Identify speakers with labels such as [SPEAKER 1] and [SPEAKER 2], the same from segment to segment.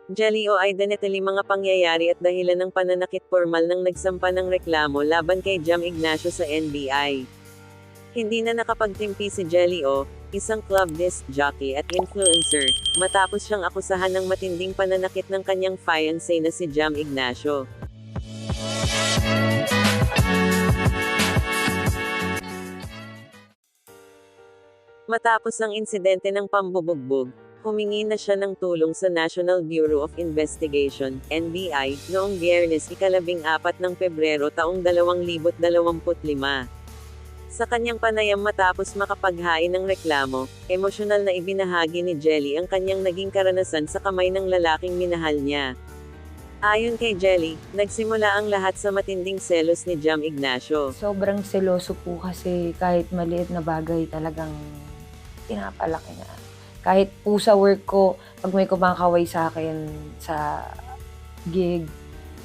[SPEAKER 1] Jelly o identity mga pangyayari at dahilan ng pananakit formal nang nagsampa ng reklamo laban kay Jam Ignacio sa NBI. Hindi na nakapagtimpi si Jelly O, isang club disc jockey at influencer, matapos siyang akusahan ng matinding pananakit ng kanyang fiancé na si Jam Ignacio. Matapos ang insidente ng pambubugbog, humingi na siya ng tulong sa National Bureau of Investigation, NBI, noong Biyernes 14 ng Pebrero taong 2025. Sa kanyang panayam matapos makapaghain ng reklamo, emosyonal na ibinahagi ni Jelly ang kanyang naging karanasan sa kamay ng lalaking minahal niya. Ayon kay Jelly, nagsimula ang lahat sa matinding selos ni Jam Ignacio.
[SPEAKER 2] Sobrang seloso po kasi kahit maliit na bagay talagang pinapalaki na. Kahit po sa work ko, pag may kumakaway sa akin sa gig.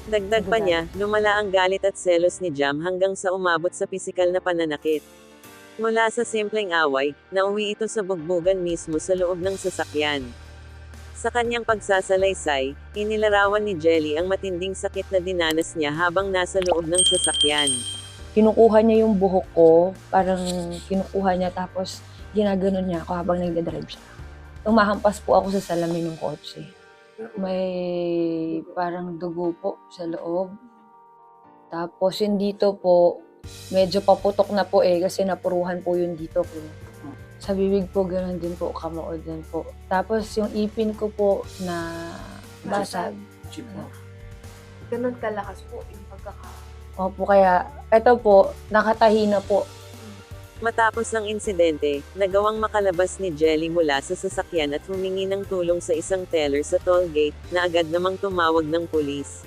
[SPEAKER 1] Dagdag pa niya, lumala ang galit at selos ni Jam hanggang sa umabot sa pisikal na pananakit. Mula sa simpleng away, nauwi ito sa bugbugan mismo sa loob ng sasakyan. Sa kanyang pagsasalaysay, inilarawan ni Jelly ang matinding sakit na dinanas niya habang nasa loob ng sasakyan.
[SPEAKER 2] Kinukuha niya yung buhok ko, parang kinukuha niya tapos ginaganon niya ako habang nagdadrive siya. Tumahampas po ako sa salamin ng kotse. May parang dugo po sa loob. Tapos yung dito po, medyo paputok na po kasi napuruhan po yung dito ko. Sa bibig po, gano'n din po, kamuod din po. Tapos yung ipin ko po na basag.
[SPEAKER 3] Ganun kalakas po yung pagkaka...
[SPEAKER 2] Opo, kaya ito po, nakatahi na po.
[SPEAKER 1] Matapos ang insidente, nagawang makalabas ni Jelly mula sa sasakyan at humingi ng tulong sa isang teller sa toll gate, na agad namang tumawag ng pulis.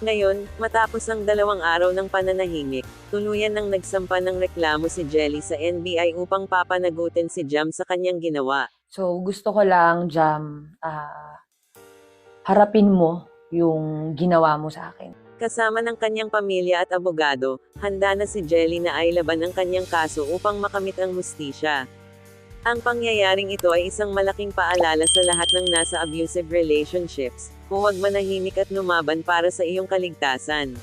[SPEAKER 1] Ngayon, matapos ang 2 araw ng pananahimik, tuluyan nang nagsampa ng reklamo si Jelly sa NBI upang papanagutin si Jam sa kanyang ginawa.
[SPEAKER 2] So gusto ko lang, Jam, harapin mo yung ginawa mo sa akin.
[SPEAKER 1] Kasama ng kanyang pamilya at abogado, handa na si Jelly na ailaban ang kanyang kaso upang makamit ang hustisya. Ang pangyayaring ito ay isang malaking paalala sa lahat ng nasa abusive relationships. Huwag manahimik at lumaban para sa iyong kaligtasan.